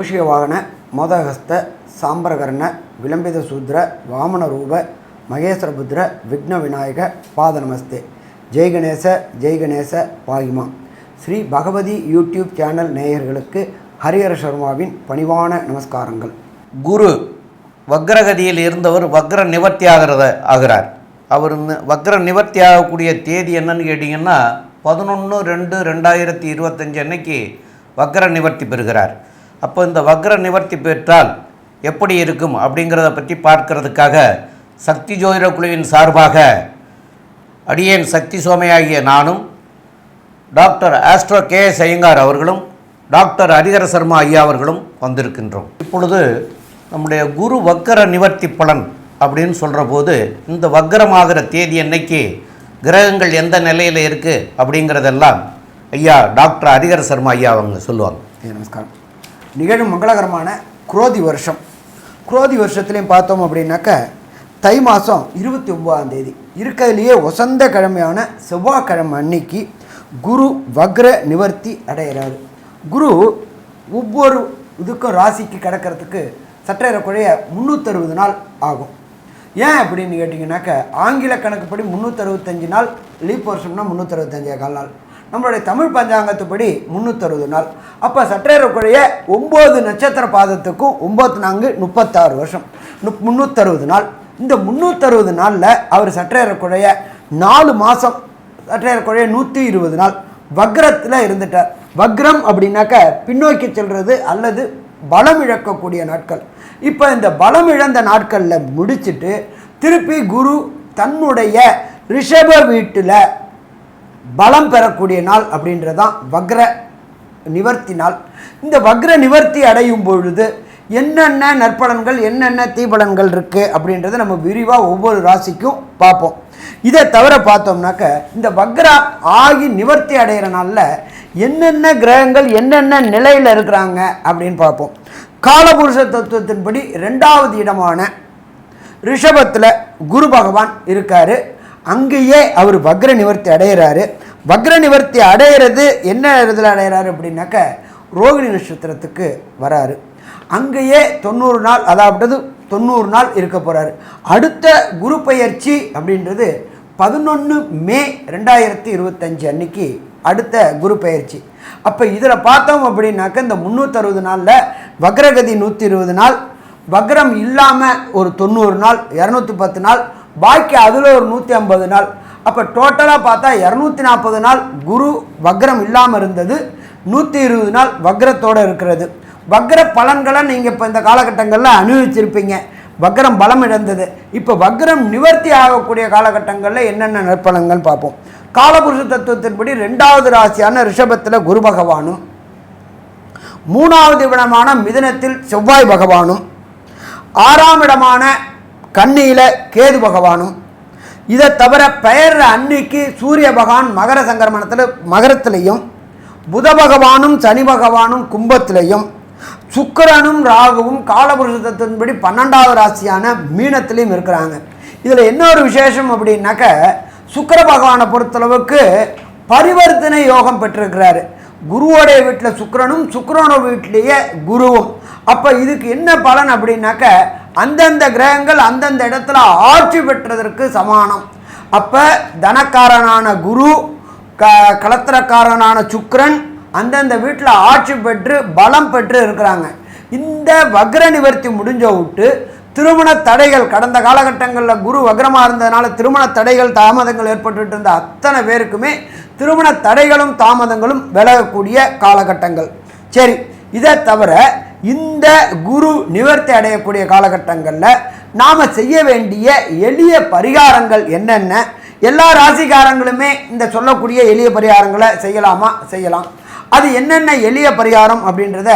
மூஷிகவாகன மோதகஸ்த சாம்பரகர்ண விளம்பித சூத்ர வாமன ரூப மகேஸ்வரபுத்திர விக்ன விநாயக பாத நமஸ்தே. ஜெய் கணேச பாகிமா. ஸ்ரீ பகவதி யூடியூப் சேனல் நேயர்களுக்கு ஹரிஹர சர்மாவின் பணிவான நமஸ்காரங்கள். குரு வக்ரகதியில் இருந்தவர் வக்ர நிவர்த்தி ஆகிறார். அவர் வக்ர நிவர்த்தி ஆகக்கூடிய தேதி என்னன்னு கேட்டிங்கன்னா 11/2/2025 அன்னைக்கு வக்ர நிவர்த்தி பெறுகிறார். அப்போ இந்த வக்ர நிவர்த்தி பெற்றால் எப்படி இருக்கும் அப்படிங்கிறத பற்றி பார்க்கறதுக்காக சக்தி ஜோதிட குழுவின் சார்பாக அடியேன் சக்தி சோமையாகிய நானும் டாக்டர் ஆஸ்ட்ரோ KS ஐயங்கார் அவர்களும் டாக்டர் ஹரிஹர சர்மா ஐயா அவர்களும் வந்திருக்கின்றோம். இப்பொழுது நம்முடைய குரு வக்ர நிவர்த்தி பலன் அப்படின்னு சொல்கிற போது இந்த வக்ரமாகிற தேதி அன்னைக்கு கிரகங்கள் எந்த நிலையில் இருக்குது அப்படிங்கிறதெல்லாம் ஐயா டாக்டர் ஹரிஹர சர்மா ஐயா அவங்க சொல்லுவாங்க. நமஸ்காரம். நிகழும் மங்களகரமான குரோதி வருஷம். குரோதி வருஷத்துலேயும் பார்த்தோம் அப்படின்னாக்க தை மாதம் 29ஆம் தேதி இருக்கிறதுலையே வசந்த கிழமையான செவ்வாய்க்கிழமை அன்னைக்கு குரு வக்ர நிவர்த்தி அடைகிறாரு. குரு ஒவ்வொரு இதுக்கும் ராசிக்கு கிடக்கிறதுக்கு சற்றேறக்குறைய 360 நாள் ஆகும். ஏன் அப்படின்னு கேட்டிங்கனாக்க ஆங்கில கணக்குப்படி 365 நாள், லீப் வருஷம்னா 365 நாள், நம்மளுடைய தமிழ் பஞ்சாங்கத்துப்படி 360 நாள். அப்போ சற்றேறக்குறைய 9 நட்சத்திர பாதத்துக்கும் 9×4 36 வருஷம், 360 நாள். இந்த 360 நாளில் அவர் சற்றேறக்குறைய 4 மாதம் சற்றேறக்குறைய 120 நாள் வக்ரத்தில் இருந்துட்டார். வக்ரம் அப்படின்னாக்க பின்னோக்கி செல்வது அல்லது பலம் இழக்கக்கூடிய நாட்கள். இப்போ இந்த பலம் இழந்த நாட்களில் முடிச்சுட்டு திருப்பி குரு தன்னுடைய ரிஷப வீட்டில் பலம் பெறக்கூடிய நாள் அப்படின்றதான் வக்ர நிவர்த்தி நாள். இந்த வக்ர நிவர்த்தி அடையும் பொழுது என்னென்ன நற்பலன்கள் என்னென்ன தீபலன்கள் இருக்குது அப்படின்றத நம்ம விரிவாக ஒவ்வொரு ராசிக்கும் பார்ப்போம். இதை தவிர பார்த்தோம்னாக்க இந்த வக்ரா ஆகி நிவர்த்தி அடைகிற நாளில் என்னென்ன கிரகங்கள் என்னென்ன நிலையில் இருக்கிறாங்க அப்படின்னு பார்ப்போம். காலபுருஷ தத்துவத்தின்படி 2வது இடமான ரிஷபத்தில் குரு பகவான் இருக்கார். அங்கேயே அவர் வக்ர நிவர்த்தி அடைகிறாரு. வக்ர நிவர்த்தி அடைகிறது என்ன இதில் அடைகிறாரு அப்படின்னாக்க ரோகிணி நட்சத்திரத்துக்கு வராரு. அங்கேயே 90 நாள், அதாவது 90 நாள் இருக்க போகிறாரு. அடுத்த குரு பெயர்ச்சி அப்படின்றது 11 மே 2025 அன்னைக்கு அடுத்த குரு பெயர்ச்சி. அப்போ இதில் பார்த்தோம் அப்படின்னாக்க இந்த 360 நாளில் வக்ரகதி 120 நாள், வக்ரம் இல்லாமல் ஒரு 90 நாள், 210 நாள், பாக்கி அதில் ஒரு 150 நாள். அப்போ டோட்டலாக பார்த்தா 240 நாள் குரு வக்ரம் இல்லாமல் இருந்தது, 120 நாள் வக்ரத்தோடு இருக்கிறது. வக்ர பலன்களை நீங்கள் இப்போ இந்த காலகட்டங்களில் அனுபவிச்சிருப்பீங்க. வக்ரம் பலம் இழந்தது. இப்போ வக்ரம் நிவர்த்தி ஆகக்கூடிய காலகட்டங்களில் என்னென்ன நற்பலன்கள் பார்ப்போம். காலபுருஷ தத்துவத்தின்படி 2வது ராசியான ரிஷபத்தில் குரு பகவானும், 3வது இடமான மிதுனத்தில் செவ்வாய் பகவானும், 6ஆம் இடமான கன்னியில் கேது பகவானும், இதை தவிர பெயர் அன்னைக்கு சூரிய பகவான் மகர சங்கரமணத்தில் மகரத்திலையும், புத பகவானும் சனி பகவானும் கும்பத்திலையும், சுக்கிரனும் ராகுவும் காலபுருஷ தத்துவத்தின்படி 12வது ராசியான மீனத்திலையும் இருக்கிறாங்க. இதில் என்ன ஒரு விசேஷம் அப்படின்னாக்க சுக்கிர பகவானை பொறுத்தளவுக்கு பரிவர்த்தனை யோகம் பெற்றிருக்கிறாரு. குருவோடைய வீட்டில் சுக்கிரனும் சுக்கிரனோட வீட்டிலேயே குருவும். அப்போ இதுக்கு என்ன பலன் அப்படின்னாக்க அந்தந்த கிரகங்கள் அந்தந்த இடத்துல ஆட்சி பெற்றதற்கு சமானம். அப்போ தனக்காரனான குரு, கலத்திரக்காரனான சுக்கிரன் அந்தந்த வீட்டில் ஆட்சி பெற்று பலம் பெற்று இருக்கிறாங்க. இந்த வக்ர நிவர்த்தி முடிஞ்ச விட்டு திருமண தடைகள், கடந்த காலகட்டங்களில் குரு வக்ரமாக இருந்ததுனால திருமண தடைகள் தாமதங்கள் ஏற்பட்டு இருந்த அத்தனை பேருக்குமே திருமண தடைகளும் தாமதங்களும் விலகக்கூடிய காலகட்டங்கள். சரி, இதை தவிர இந்த குரு நிவர்த்தி அடையக்கூடிய காலகட்டங்களில் நாம் செய்ய வேண்டிய எளிய பரிகாரங்கள் என்னென்ன, எல்லா ராசிக்காரங்களுமே இந்த சொல்லக்கூடிய எளிய பரிகாரங்களை செய்யலாமா? செய்யலாம். அது என்னென்ன எளிய பரிகாரம் அப்படின்றத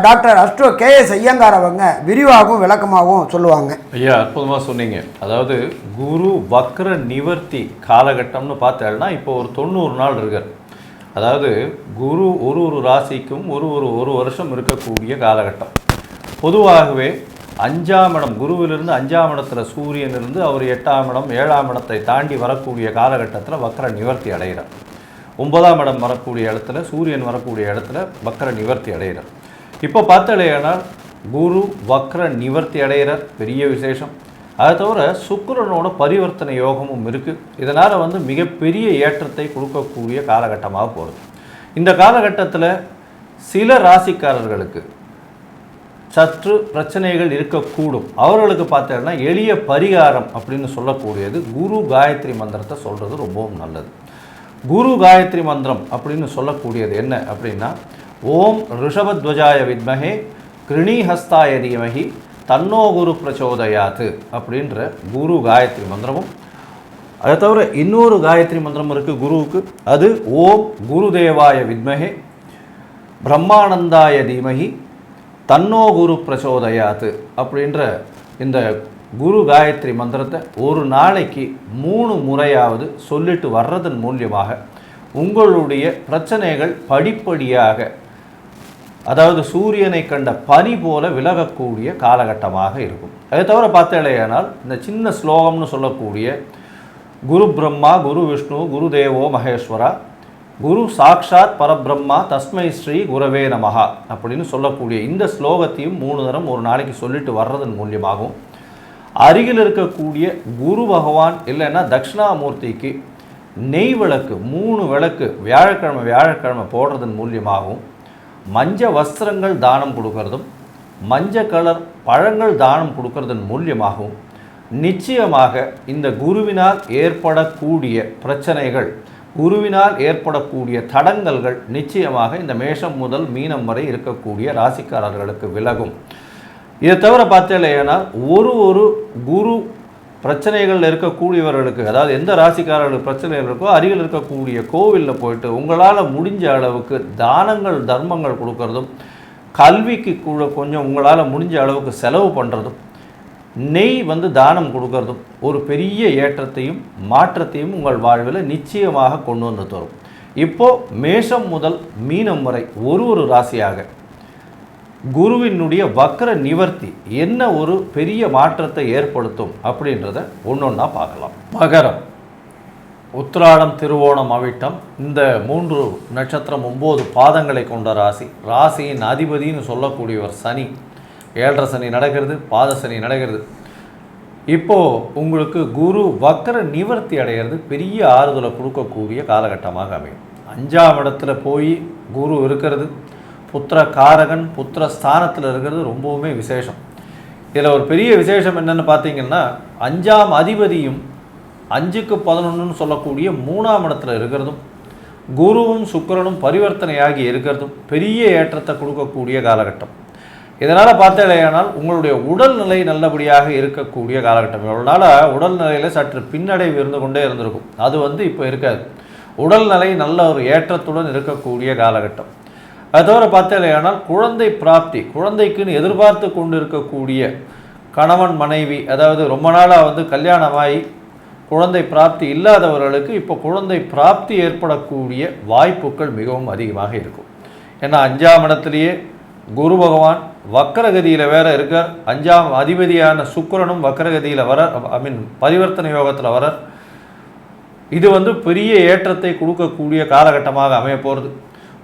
டாக்டர் ஆஸ்ட்ரோ KS ஐயங்கார் அவங்க விரிவாகவும் விளக்கமாகவும் சொல்லுவாங்க. ஐயா, அற்புதமாக சொன்னீங்க. அதாவது குரு வக்ர நிவர்த்தி காலகட்டம்னு பார்த்தேன்னா இப்போ ஒரு 90 நாள் இருக்கார். அதாவது குரு ஒரு ராசிக்கும் ஒரு வருஷம் இருக்கக்கூடிய காலகட்டம். பொதுவாகவே 5ஆம் இடம், குருவிலிருந்து 5ஆம் இடத்துல சூரியன் இருந்து அவர் 8ஆம் இடம் 7ஆம் இடத்தை தாண்டி வரக்கூடிய காலகட்டத்தில் வக்ர நிவர்த்தி அடைகிறார். 9ஆம் இடம் வரக்கூடிய இடத்துல சூரியன் வரக்கூடிய இடத்துல வக்ர நிவர்த்தி அடைகிறார். இப்போ பார்த்தாலேயானால் குரு வக்ர நிவர்த்தி அடைகிறார், பெரிய விசேஷம். அதை தவிர சுக்கிரனோட பரிவர்த்தனை யோகமும் இருக்குது. இதனால் வந்து மிகப்பெரிய ஏற்றத்தை கொடுக்கக்கூடிய காலகட்டமாக போகிறது. இந்த காலகட்டத்தில் சில ராசிக்காரர்களுக்கு சற்று பிரச்சனைகள் இருக்கக்கூடும். அவர்களுக்கு பார்த்தீங்கன்னா எளிய பரிகாரம் அப்படின்னு சொல்லக்கூடியது குரு காயத்ரி மந்திரத்தை சொல்கிறது ரொம்பவும் நல்லது. குரு காயத்ரி மந்திரம் அப்படின்னு சொல்லக்கூடியது என்ன அப்படின்னா, ஓம் ரிஷபத்வஜாய வித்மஹே கிருணிஹஸ்தாய தீமஹி தன்னோ குரு பிரச்சோதயாத்து அப்படின்ற குரு காயத்ரி மந்திரமும், அதை தவிர இன்னொரு காயத்ரி மந்திரம் இருக்குது குருவுக்கு. அது ஓம் குருதேவாய வித்மஹே பிரம்மானந்தாய தீமஹி தன்னோ குரு பிரச்சோதயாத்து அப்படின்ற இந்த குரு காயத்ரி மந்திரத்தை ஒரு நாளைக்கு 3 முறையாவது சொல்லிட்டு வர்றதன் மூலியமாக உங்களுடைய பிரச்சனைகள் படிப்படியாக, அதாவது சூரியனை கண்ட பனி போல விலகக்கூடிய காலகட்டமாக இருக்கும். அதை தவிர பார்த்தேனால் இந்த சின்ன ஸ்லோகம்னு சொல்லக்கூடிய குரு பிரம்மா குரு விஷ்ணு குரு தேவோ மகேஸ்வரா குரு சாக்ஷாத் பரபிரம்மா தஸ்மை ஸ்ரீ குரவே நமஹா அப்படின்னு சொல்லக்கூடிய இந்த ஸ்லோகத்தையும் 3 தரம் ஒரு நாளைக்கு சொல்லிட்டு வர்றதன் மூலியமாகவும், அருகில் இருக்கக்கூடிய குரு பகவான் இல்லைன்னா தட்சிணாமூர்த்திக்கு நெய் விளக்கு 3 விளக்கு வியாழக்கிழமை போடுறதன் மூலியமாகவும், மஞ்ச வஸ்திரங்கள் தானம் கொடுக்கறதும் மஞ்சள் கலர் பழங்கள் தானம் கொடுக்கறதன் மூலியமாகவும் நிச்சயமாக இந்த குருவினால் ஏற்படக்கூடிய பிரச்சனைகள், குருவினால் ஏற்படக்கூடிய தடங்கல்கள் நிச்சயமாக இந்த மேஷம் முதல் மீனம் வரை இருக்கக்கூடிய ராசிக்காரர்களுக்கு விலகும். இதை தவிர பார்த்தேன்னா ஒரு குரு பிரச்சனைகள் இருக்கக்கூடியவர்களுக்கு, அதாவது எந்த ராசிக்காரர்களுக்கு பிரச்சனைகள் இருக்கோ அருகில் இருக்கக்கூடிய கோவிலில் போயிட்டு உங்களால் முடிஞ்ச அளவுக்கு தானங்கள் தர்மங்கள் கொடுக்கறதும், கல்விக்கு கூட கொஞ்சம் உங்களால் முடிஞ்ச அளவுக்கு செலவு பண்ணுறதும், நெய் வந்து தானம் கொடுக்கறதும் ஒரு பெரிய ஏற்றத்தையும் மாற்றத்தையும் உங்கள் வாழ்வில் நிச்சயமாக கொண்டு வந்து தரும். இப்போது மேஷம் முதல் மீனம் வரை ஒரு ராசியாக குருவினுடைய வக்ர நிவர்த்தி என்ன ஒரு பெரிய மாற்றத்தை ஏற்படுத்தும் அப்படின்றத ஒன்றொன்னா பார்க்கலாம். மகரம், உத்திராடம், திருவோணம், அவிட்டம் இந்த 3 நட்சத்திரம் 9 பாதங்களை கொண்ட ராசி. ராசியின் அதிபதினு சொல்லக்கூடியவர் சனி. 7.5 சனி நடக்கிறது, பாத சனி நடக்கிறது. இப்போது உங்களுக்கு குரு வக்ர நிவர்த்தி அடைகிறது பெரிய ஆறுதலை கொடுக்கக்கூடிய காலகட்டமாக அமையும். 5ஆம் இடத்துல போய் குரு இருக்கிறது, புத்திர காரகன் புத்திர ஸ்தானத்தில் இருக்கிறது ரொம்பவுமே விசேஷம். இதில் ஒரு பெரிய விசேஷம் என்னென்னு பார்த்தீங்கன்னா, 5ஆம் அதிபதியும் 5க்கு 11ன்னு சொல்லக்கூடிய 3ஆம் இடத்துல இருக்கிறதும் குருவும் சுக்கிரனும் பரிவர்த்தனையாகி இருக்கிறதும் பெரிய ஏற்றத்தை கொடுக்கக்கூடிய காலகட்டம். இதனால் பார்த்தேனால் உங்களுடைய உடல்நிலை நல்லபடியாக இருக்கக்கூடிய காலகட்டம். இவ்வளோ நாளாக உடல்நிலையில் சற்று பின்னடைவு இருந்து கொண்டே இருந்திருக்கும், அது வந்து இப்போ இருக்காது. உடல்நிலை நல்ல ஒரு ஏற்றத்துடன் இருக்கக்கூடிய காலகட்டம். அது தவிர பார்த்தேனால் குழந்தை பிராப்தி, குழந்தைக்குன்னு எதிர்பார்த்து கொண்டு இருக்கக்கூடிய கணவன் மனைவி, அதாவது ரொம்ப நாளாக வந்து கல்யாணமாகி குழந்தை பிராப்தி இல்லாதவர்களுக்கு இப்போ குழந்தை பிராப்தி ஏற்படக்கூடிய வாய்ப்புகள் மிகவும் அதிகமாக இருக்கும். ஏன்னா 5ஆம் இடத்துலையே குரு பகவான் வக்கரகதியில் வேற இருக்கார். 5ஆம் அதிபதியான சுக்கிரனும் வக்கரகதியில் வர, பரிவர்த்தனை யோகத்தில் வர. இது வந்து பெரிய ஏற்றத்தை கொடுக்கக்கூடிய காலகட்டமாக அமைய போகிறது.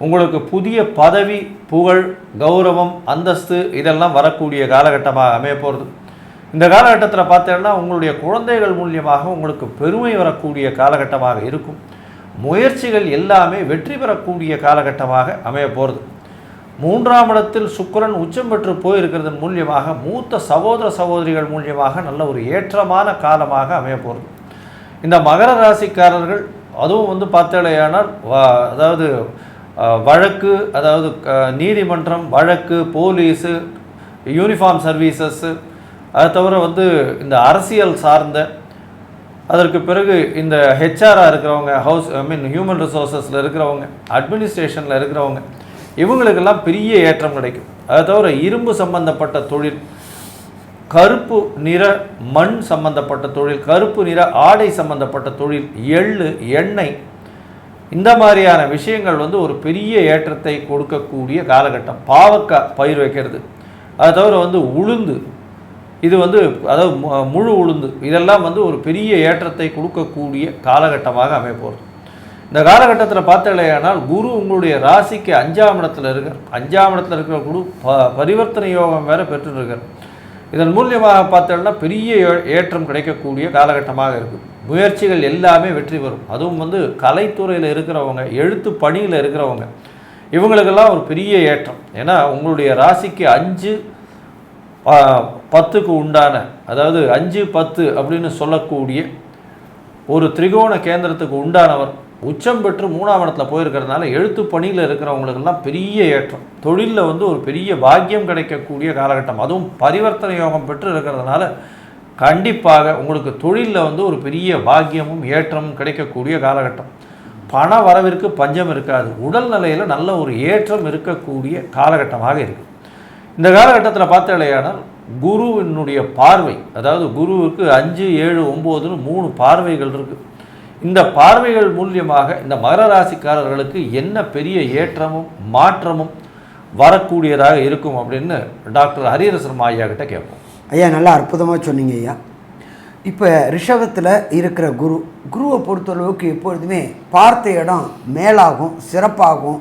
உங்களுக்கு புதிய பதவி, புகழ், கௌரவம், அந்தஸ்து இதெல்லாம் வரக்கூடிய காலகட்டமாக அமைய போகிறது. இந்த காலகட்டத்தில் பார்த்தீங்கன்னா உங்களுடைய குழந்தைகள் மூலியமாக உங்களுக்கு பெருமை வரக்கூடிய காலகட்டமாக இருக்கும். முயற்சிகள் எல்லாமே வெற்றி பெறக்கூடிய காலகட்டமாக அமைய போகிறது. 3ஆம் இடத்தில் சுக்கிரன் உச்சம் பெற்று போயிருக்கிறதன் மூலியமாக மூத்த சகோதர சகோதரிகள் மூலியமாக நல்ல ஒரு ஏற்றமான காலமாக அமைய போகிறது. இந்த மகர ராசிக்காரர்கள் அதுவும் வந்து பார்த்தேனால் அதாவது வழக்கு, அதாவது நீதிமன்றம், வழக்கு, போலீஸு, யூனிஃபார்ம் சர்வீசஸ்ஸு, அதை தவிர வந்து இந்த அரசியல் சார்ந்த, அதற்கு பிறகு இந்த ஹெச்ஆராக இருக்கிறவங்க, ஹியூமன் ரிசோர்ஸஸில் இருக்கிறவங்க, அட்மினிஸ்ட்ரேஷனில் இருக்கிறவங்க, இவங்களுக்கெல்லாம் பெரிய ஏற்றம் கிடைக்கும். அதை தவிர இரும்பு சம்பந்தப்பட்ட தொழில், கருப்பு நிற மண் சம்பந்தப்பட்ட தொழில், கருப்பு நிற ஆடை சம்பந்தப்பட்ட தொழில், எள்ளு, எண்ணெய், இந்த மாதிரியான விஷயங்கள் வந்து ஒரு பெரிய ஏற்றத்தை கொடுக்கக்கூடிய காலகட்டம். பாவக்காய் பயிர் வைக்கிறது, அதை தவிர வந்து உளுந்து, இது வந்து அதாவது முழு உளுந்து, இதெல்லாம் வந்து ஒரு பெரிய ஏற்றத்தை கொடுக்கக்கூடிய காலகட்டமாக அமைய போகிறது. இந்த காலகட்டத்தில் பார்த்தாலேயானால் குரு உங்களுடைய ராசிக்கு 5ஆம் இடத்துல இருக்கார். 5ஆம் இடத்துல இருக்கிற குரு பரிவர்த்தனை யோகம் வேற பெற்றுருக்கார். இதன் மூலியமாக பார்த்தோம்னா பெரிய ஏற்றம் கிடைக்கக்கூடிய காலகட்டமாக இருக்குது. முயற்சிகள் எல்லாமே வெற்றி பெறும். அதுவும் வந்து கலைத்துறையில் இருக்கிறவங்க, எழுத்து பணியில் இருக்கிறவங்க, இவங்களுக்கெல்லாம் ஒரு பெரிய ஏற்றம். ஏன்னா உங்களுடைய ராசிக்கு 5 10க்கு உண்டான, அதாவது 5 10 அப்படின்னு சொல்லக்கூடிய ஒரு திரிகோண கேந்திரத்துக்கு உண்டானவர் உச்சம் பெற்று 3ஆம் இடத்துல போயிருக்கிறதுனால எழுத்து பணியில் இருக்கிறவங்களுக்கெல்லாம் பெரிய ஏற்றம். தொழிலில் வந்து ஒரு பெரிய பாக்கியம் கிடைக்கக்கூடிய காலகட்டம். அதுவும் பரிவர்த்தனை யோகம் பெற்று இருக்கிறதுனால கண்டிப்பாக உங்களுக்கு தொழிலில் வந்து ஒரு பெரிய பாக்கியமும் ஏற்றமும் கிடைக்கக்கூடிய காலகட்டம். பண வரவிற்கு பஞ்சம் இருக்காது. உடல்நிலையில் நல்ல ஒரு ஏற்றம் இருக்கக்கூடிய காலகட்டமாக இருக்குது. இந்த காலகட்டத்தில் பார்த்தாலேயானால் குருவினுடைய பார்வை, அதாவது குருவுக்கு 5 7 9ன்னு 3 பார்வைகள் இருக்குது. இந்த பார்வைகள் மூலியமாக இந்த மகர ராசிக்காரர்களுக்கு என்ன பெரிய ஏற்றமும் மாற்றமும் வரக்கூடியதாக இருக்கும் அப்படின்னு டாக்டர் ஹரிஹரசர்மா ஐயா கிட்ட கேட்போம். ஐயா நல்லா அற்புதமாக சொன்னீங்க ஐயா. இப்போ ரிஷபத்தில் இருக்கிற குருவை பொறுத்தளவுக்கு எப்பொழுதுமே பார்த்த இடம் மேலாகும், சிறப்பாகும்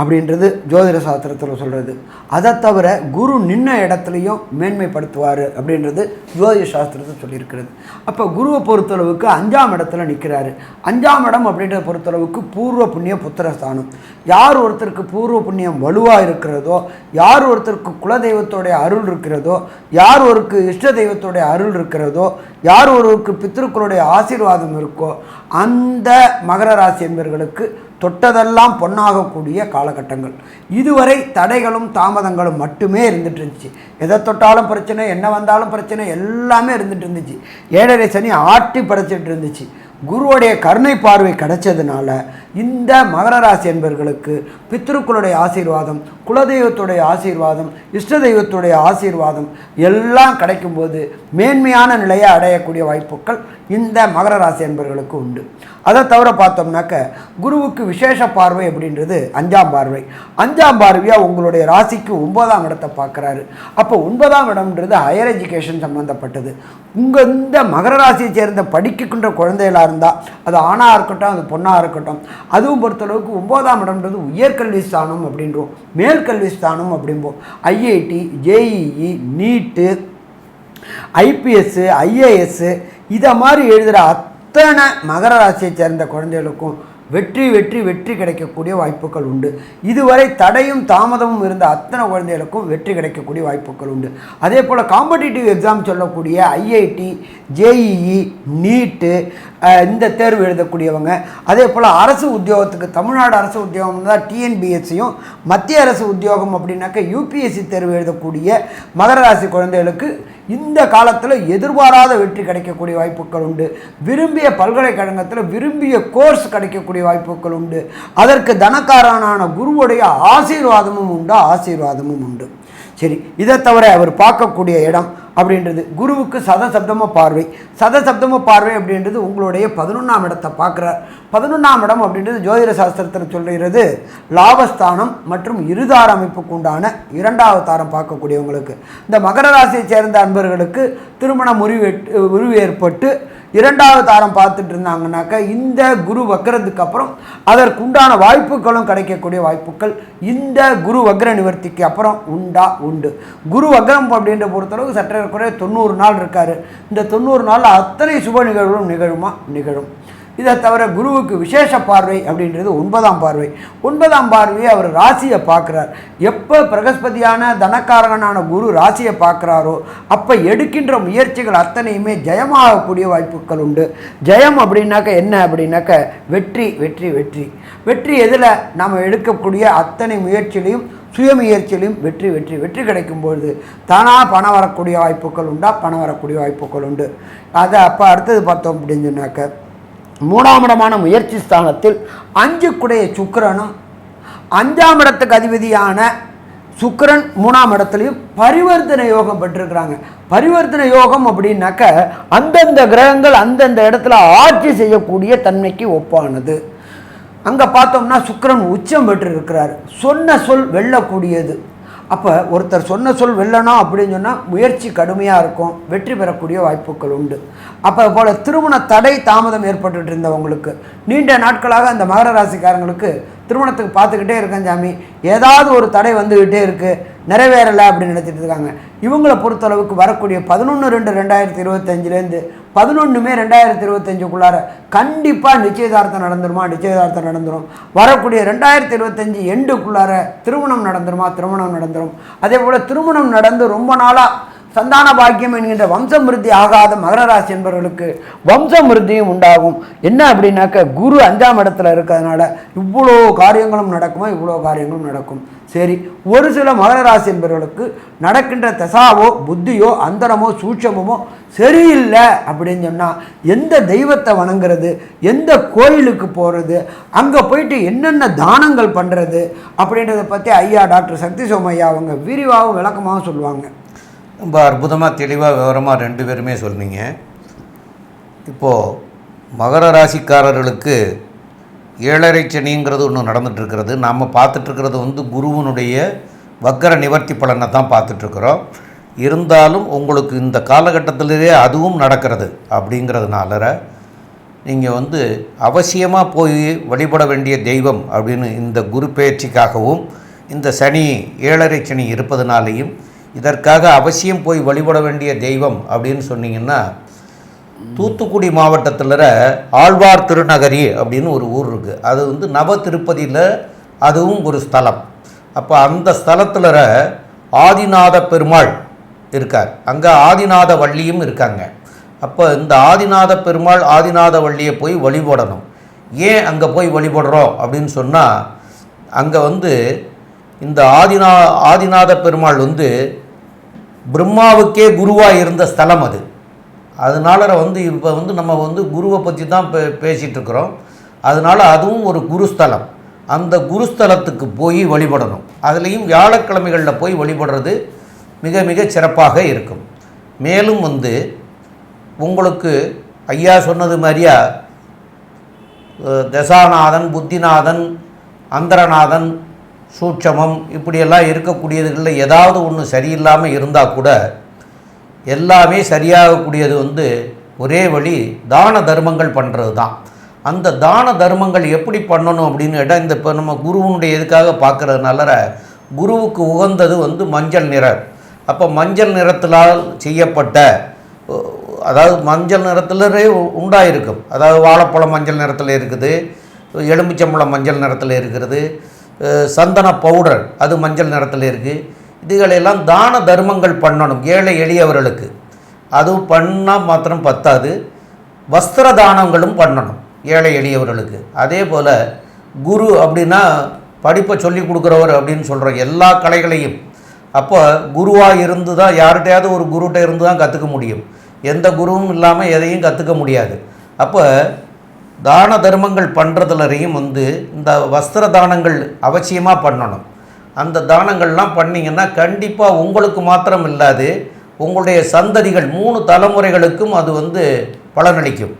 அப்படின்றது ஜோதிட சாஸ்திரத்தில் சொல்கிறது. அதை தவிர குரு நின்ன இடத்துலையும் மேன்மைப்படுத்துவார் அப்படின்றது ஜோதிட சாஸ்திரத்தில் சொல்லியிருக்கிறது. அப்போ குருவை பொறுத்தளவுக்கு 5ஆம் இடத்துல நிற்கிறாரு. 5ஆம் இடம் அப்படின்றத பொறுத்தளவுக்கு பூர்வ புண்ணிய புத்திரஸ்தானம். யார் ஒருத்தருக்கு பூர்வ புண்ணியம் வலுவாக இருக்கிறதோ, யார் ஒருத்தருக்கு குலதெய்வத்தோடைய அருள் இருக்கிறதோ, யார் ஒருக்கு இஷ்ட தெய்வத்தோடைய அருள் இருக்கிறதோ, யார் ஒருவருக்கு பித்திருக்களுடைய ஆசீர்வாதம் இருக்கோ, அந்த மகர ராசி என்பவர்களுக்கு தொட்டதெல்லாம் பொன்னாகக்கூடிய காலகட்டங்கள். இதுவரை தடைகளும் தாமதங்களும் மட்டுமே இருந்துட்டு இருந்துச்சு. எதை தொட்டாலும் பிரச்சனை, என்ன வந்தாலும் பிரச்சனை, எல்லாமே இருந்துட்டு இருந்துச்சு. 7.5 சனி ஆட்டி படைச்சிட்டு இருந்துச்சு. குருவுடைய கருணை பார்வை கிடைச்சதுனால இந்த மகர ராசி என்பவர்களுக்கு பித்ருக்களுடைய ஆசீர்வாதம், குலதெய்வத்துடைய ஆசீர்வாதம், இஷ்ட தெய்வத்துடைய ஆசீர்வாதம் எல்லாம் கிடைக்கும்போது மேன்மையான நிலையை அடையக்கூடிய வாய்ப்புகள் இந்த மகர ராசி என்பவர்களுக்கு உண்டு. அதை தவிர பார்த்தோம்னாக்க குருவுக்கு விசேஷ பார்வை அப்படின்றது 5ஆம் பார்வை. 5ஆம் பார்வையாக உங்களுடைய ராசிக்கு 9ஆம் இடத்தை பார்க்குறாரு. அப்போ 9ஆம் இடம்ன்றது ஹையர் எஜுகேஷன் சம்மந்தப்பட்டது. உங்கள் இந்த மகர ராசியை சேர்ந்த படிக்கின்ற குழந்தைகளாக இருந்தால் அது ஆணாக இருக்கட்டும், அது பொண்ணாக இருக்கட்டும், அதுவும் பொறுத்தளவுக்கு 9ஆம் இடம்ன்றது உயர்கல்வி ஸ்தானம் அப்படின்றோம், மேல்கல்வி ஸ்தானம் அப்படிம்போம். ஐஐடி, ஜேஇஇ, நீட்டு, ஐபிஎஸ், ஐஏஎஸ் இதை மாதிரி எழுதுகிற அத்தனை மகர ராசியை சேர்ந்த குழந்தைகளுக்கும் வெற்றி வெற்றி வெற்றி கிடைக்கக்கூடிய வாய்ப்புகள் உண்டு. இதுவரை தடையும் தாமதமும் இருந்த அத்தனை குழந்தைகளுக்கும் வெற்றி கிடைக்கக்கூடிய வாய்ப்புகள் உண்டு. அதே போல் காம்படிட்டிவ் எக்ஸாம் சொல்லக்கூடிய ஐஐடி, ஜேஇஇ, நீட்டு இந்த தேர்வு எழுதக்கூடியவங்க, அதே போல் அரசு உத்தியோகத்துக்கு தமிழ்நாடு அரசு உத்தியோகம் தான் டிஎன்பிஎஸ்சியும், மத்திய அரசு உத்தியோகம் அப்படின்னாக்க யூபிஎஸ்சி தேர்வு எழுதக்கூடிய மகர ராசி குழந்தைகளுக்கு இந்த காலத்தில் எதிர்பாராத வெற்றி கிடைக்கக்கூடிய வாய்ப்புகள் உண்டு. விரும்பிய பல்கலைக்கழகத்தில் விரும்பிய கோர்ஸ் கிடைக்கக்கூடிய வாய்ப்புகள் உண்டு. அதற்கு தனக்காரனான குருவுடைய ஆசீர்வாதமும் உண்டு. சரி, இதை தவிர அவர் பார்க்கக்கூடிய இடம் அப்படின்றது குருவுக்கு சதசப்தம பார்வை. சதசப்தம பார்வை அப்படின்றது உங்களுடைய 11ஆம் இடத்தை பார்க்குறார். 11ஆம் இடம் அப்படின்றது ஜோதிட சாஸ்திரத்தில் சொல்கிறது லாபஸ்தானம் மற்றும் இருதார அமைப்புக்கு உண்டான 2வது தாரம் பார்க்கக்கூடியவங்களுக்கு. இந்த மகர ராசியை சேர்ந்த அன்பர்களுக்கு திருமண முறிவு ஏற்பட்டு 2வது தாரம் பார்த்துட்டு இருந்தாங்கன்னாக்க இந்த குரு வக்கரத்துக்கு அப்புறம் அதற்குண்டான வாய்ப்புகளும் கிடைக்கக்கூடிய வாய்ப்புகள் இந்த குரு வக்ர நிவர்த்திக்கு அப்புறம் உண்டு. குரு வக்ரம் அப்படின்ற பொறுத்தளவுக்கு சற்றே குறைய 90 நாள் இருக்கார். இந்த 90 நாளில் அத்தனை சுப நிகழ்வுகளும் நிகழும். இதை தவிர குருவுக்கு விசேஷ பார்வை அப்படின்றது 9ஆம் பார்வை. 9ஆம் பார்வையை அவர் ராசியை பார்க்குறார். எப்போ பிரகஸ்பதியான தனக்காரகனான குரு ராசியை பார்க்குறாரோ அப்போ எடுக்கின்ற முயற்சிகள் அத்தனையுமே ஜெயமாகக்கூடிய வாய்ப்புகள் உண்டு. ஜெயம் அப்படின்னாக்க என்ன அப்படின்னாக்க வெற்றி எதில் நாம் எடுக்கக்கூடிய அத்தனை முயற்சியிலையும் சுயமுயற்சியிலையும் வெற்றி கிடைக்கும்பொழுது தானாக பணம் வரக்கூடிய வாய்ப்புகள் உண்டு. அதை அப்போ அடுத்தது பார்த்தோம் அப்படின்னு சொன்னாக்க 3ஆம் இடமான முயற்சி ஸ்தானத்தில் 5 குடைய சுக்கிரனும் 5ஆம் இடத்துக்கு அதிபதியான சுக்கிரன் 3ஆம் இடத்துலையும் பரிவர்த்தனை யோகம் பெற்றிருக்கிறாங்க. பரிவர்த்தனை யோகம் அப்படின்னாக்க அந்தந்த கிரகங்கள் அந்தந்த இடத்துல ஆட்சி செய்யக்கூடிய தன்மைக்கு ஒப்பானது. அங்கே பார்த்தோம்னா சுக்கிரன் உச்சம் பெற்று இருக்கிறார். சொன்ன சொல் வெல்லக்கூடியது. அப்போ ஒருத்தர் சொன்ன சொல் வெல்லணும் அப்படின்னு சொன்னால் முயற்சி கடுமையாக இருக்கும், வெற்றி பெறக்கூடிய வாய்ப்புகள் உண்டு. அப்போ போல் திருமண தடை தாமதம் ஏற்பட்டுட்டு இருந்தவங்களுக்கு, நீண்ட நாட்களாக அந்த மகர ராசிக்காரங்களுக்கு திருமணத்துக்கு பார்த்துக்கிட்டே இருக்கேன் சாமி, ஏதாவது ஒரு தடை வந்துக்கிட்டே இருக்குது, நிறைவேறலை அப்படின்னு நினச்சிட்டு இருக்காங்க. இவங்களை பொறுத்தளவுக்கு வரக்கூடிய 11/2/2025 11 மே 2025 கண்டிப்பாக நிச்சயதார்த்தம் நடந்துரும். வரக்கூடிய 2025 எண்டுக்குள்ளார திருமணம் நடந்துரும். அதே போல் திருமணம் நடந்து ரொம்ப நாளாக சந்தான பாக்கியம் என்கின்ற வம்சம் விருத்தி ஆகாத மகர ராசி என்பவர்களுக்கு வம்சம் விருத்தியும் உண்டாகும். என்ன அப்படின்னாக்க குரு 5ஆம் இடத்துல இருக்கிறதுனால இவ்வளோ காரியங்களும் நடக்கும். சரி, ஒரு சில மகர ராசி என்பவர்களுக்கு நடக்கின்ற தசாவோ புத்தியோ அந்தரமோ சூட்சமோ சரியில்லை அப்படின்னு சொன்னால் எந்த தெய்வத்தை வணங்குறது, எந்த கோயிலுக்கு போகிறது, அங்கே போயிட்டு என்னென்ன தானங்கள் பண்ணுறது அப்படின்றத பற்றி ஐயா டாக்டர் சக்தி சோமையா அவங்க விரிவாகவும் விளக்கமாகவும் சொல்லுவாங்க. ரொம்ப அற்புதமாக தெளிவாக விவரமாக 2 பேருமே சொன்னீங்க. இப்போது மகர ராசிக்காரர்களுக்கு 7.5 சனிங்கிறது ஒன்று நடந்துகிட்ருக்கிறது. நாம் பார்த்துட்ருக்கிறது வந்து குருவனுடைய வக்கர நிவர்த்தி பலனை தான் பார்த்துட்ருக்குறோம். இருந்தாலும் உங்களுக்கு இந்த காலகட்டத்திலே அதுவும் நடக்கிறது அப்படிங்கிறதுனால நீங்கள் வந்து அவசியமாக போய் வழிபட வேண்டிய தெய்வம் அப்படின்னு இந்த குரு பயிற்சிக்காகவும் இந்த சனி 7.5 சனி இருப்பதனாலேயும் இதற்காக அவசியம் போய் வழிபட வேண்டிய தெய்வம் அப்படின்னு சொன்னீங்கன்னா, தூத்துக்குடி மாவட்டத்தில் ஆழ்வார் திருநகரி அப்படின்னு ஒரு ஊர் இருக்குது. அது வந்து நவ திருப்பதியில் அதுவும் ஒரு ஸ்தலம். அப்போ அந்த ஸ்தலத்தில் ஆதிநாத பெருமாள் இருக்கார், அங்கே ஆதிநாத வள்ளியும் இருக்காங்க. அப்போ இந்த ஆதிநாத பெருமாள் ஆதிநாத வள்ளியை போய் வழிபடணும். ஏன் அங்கே போய் வழிபடுறோம் அப்படின்னு சொன்னால், அங்கே வந்து இந்த ஆதிநாத பெருமாள் வந்து பிரம்மாவுக்கே குருவாக இருந்த ஸ்தலம் அது. அதனால் வந்து இப்போ வந்து நம்ம வந்து குருவை பற்றி தான் பேசிகிட்ருக்குறோம். அதனால் அதுவும் ஒரு குருஸ்தலம். அந்த குருஸ்தலத்துக்கு போய் வழிபடணும். அதுலேயும் வியாழக்கிழமைகளில் போய் வழிபடுறது மிக மிக சிறப்பாக இருக்கும். மேலும் வந்து உங்களுக்கு ஐயா சொன்னது மாதிரியா தசாநாதன், புத்திநாதன், அந்தரநாதன், சூட்சமம் இப்படியெல்லாம் இருக்கக்கூடியதுகளில் ஏதாவது ஒன்று சரியில்லாமல் இருந்தால் கூட எல்லாமே சரியாகக்கூடியது வந்து ஒரே வழி தான தர்மங்கள் பண்ணுறது தான். அந்த தான தர்மங்கள் எப்படி பண்ணணும் அப்படின்னு கேட்டால், இந்த இப்போ நம்ம குருவனுடைய எதுக்காக பார்க்குறதுனால குருவுக்கு உகந்தது வந்து மஞ்சள் நிறம். அப்போ மஞ்சள் நிறத்திலால் செய்யப்பட்ட, அதாவது மஞ்சள் நிறத்திலே உண்டாயிருக்கும். அதாவது வாழைப்பழம் மஞ்சள் நிறத்தில் இருக்குது, எலுமிச்சம்பழம் மஞ்சள் நிறத்தில் இருக்கிறது, சந்தன பவுடர் அது மஞ்சள் நிறத்தில் இருக்குது. இதுகளெல்லாம் தான தர்மங்கள் பண்ணணும் ஏழை எளியவர்களுக்கு. அதுவும் பண்ணால் மாத்திரம் பத்தாது, வஸ்திர தானங்களும் பண்ணணும் ஏழை எளியவர்களுக்கு. அதே போல் குரு அப்படின்னா படிப்பை சொல்லி கொடுக்குறவர் அப்படின்னு சொல்கிற எல்லா கலைகளையும், அப்போ குருவாக இருந்து தான் யார்கிட்டையாவது ஒரு குருகிட்ட இருந்து தான் கற்றுக்க முடியும். எந்த குருவும் இல்லாமல் எதையும் கற்றுக்க முடியாது. அப்போ தான தர்மங்கள் பண்ணுறதுலையும் வந்து இந்த வஸ்திர தானங்கள் அவசியமாக பண்ணணும். அந்த தானங்கள்லாம் பண்ணிங்கன்னா கண்டிப்பாக உங்களுக்கு மாத்திரம் இல்லாது உங்களுடைய சந்ததிகள் 3 தலைமுறைகளுக்கும் அது வந்து பலனளிக்கும்.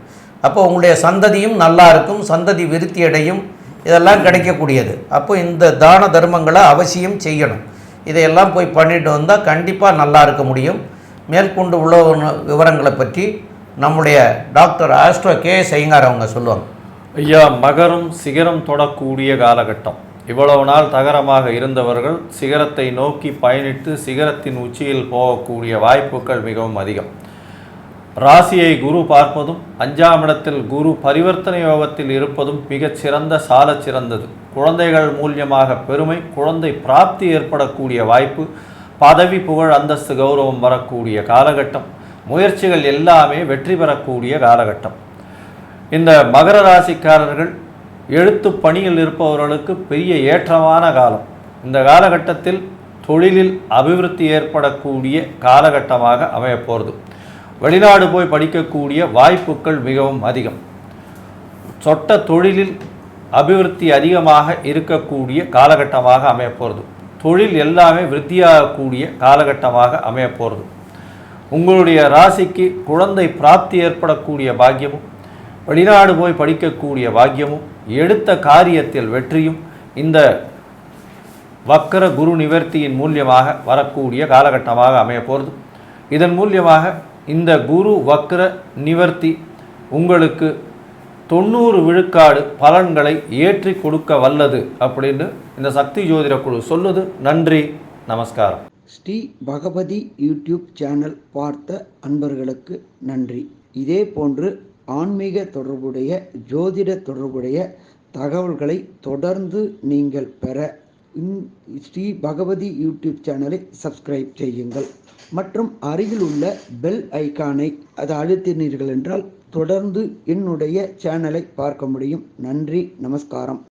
அப்போ உங்களுடைய சந்ததியும் நல்லா இருக்கும், சந்ததி விருத்தி அடையும், இதெல்லாம் கிடைக்கக்கூடியது. அப்போ இந்த தான தர்மங்களை அவசியம் செய்யணும். இதையெல்லாம் போய் பண்ணிட்டு வந்தால் கண்டிப்பாக நல்லா இருக்க முடியும். மேற்கொண்டு உள்ள விவரங்களை பற்றி நம்முடைய டாக்டர் ஆஸ்ட்ரோ கே ஐயங்கார் அவங்க சொல்லுவாங்க. ஐயா, மகரம் சிகரம் தொடக்கூடிய காலகட்டம். இவ்வளவு நாள் தகரமாக இருந்தவர்கள் சிகரத்தை நோக்கி பயணித்து சிகரத்தின் உச்சியில் போகக்கூடிய வாய்ப்புகள் மிகவும் அதிகம். ராசியை குரு பார்ப்பதும் 5ஆம் இடத்தில் குரு பரிவர்த்தனை யோகத்தில் இருப்பதும் மிகச்சிறந்த சால சிறந்தது. குழந்தைகள் மூலியமாக பெருமை, குழந்தை பிராப்தி ஏற்படக்கூடிய வாய்ப்பு, பதவி புகழ் அந்தஸ்து கௌரவம் வரக்கூடிய காலகட்டம், முயற்சிகள் எல்லாமே வெற்றி பெறக்கூடிய காலகட்டம். இந்த மகர ராசிக்காரர்கள் எழுத்து பணியில் இருப்பவர்களுக்கு பெரிய ஏற்றமான காலம். இந்த காலகட்டத்தில் தொழிலில் அபிவிருத்தி ஏற்படக்கூடிய காலகட்டமாக அமையப்போகிறது. வெளிநாடு போய் படிக்கக்கூடிய வாய்ப்புகள் மிகவும் அதிகம். சொட்ட தொழிலில் அபிவிருத்தி அதிகமாக இருக்கக்கூடிய காலகட்டமாக அமையப்போகிறது. தொழில் எல்லாமே விருத்தியாகக்கூடிய காலகட்டமாக அமையப்போகிறது. உங்களுடைய ராசிக்கு குழந்தை பிராப்தி ஏற்படக்கூடிய பாக்கியமும், வெளிநாடு போய் படிக்கக்கூடிய பாக்கியமும், எடுத்த காரியத்தில் வெற்றியும் இந்த வக்கர குரு நிவர்த்தியின் மூலியமாக வரக்கூடிய காலகட்டமாக அமைய போகிறது. இதன் மூலியமாக இந்த குரு வக்கர நிவர்த்தி உங்களுக்கு 90 விழுக்காடு பலன்களை ஏற்றி கொடுக்க வல்லது அப்படின்னு இந்த சக்தி ஜோதிட குழு சொல்லுது. நன்றி, நமஸ்காரம். ஸ்ரீ பகவதி யூடியூப் சேனல் பார்த்த அன்பர்களுக்கு நன்றி. இதே போன்று ஆன்மீக தொடர்புடைய ஜோதிட தொடர்புடைய தகவல்களை தொடர்ந்து நீங்கள் பெற ஸ்ரீ பகவதி யூடியூப் சேனலை சப்ஸ்கிரைப் செய்யுங்கள் மற்றும் அருகில் உள்ள பெல் ஐக்கானை அதை அழுத்தினீர்கள் என்றால் தொடர்ந்து என்னுடைய சேனலை பார்க்க முடியும். நன்றி, நமஸ்காரம்.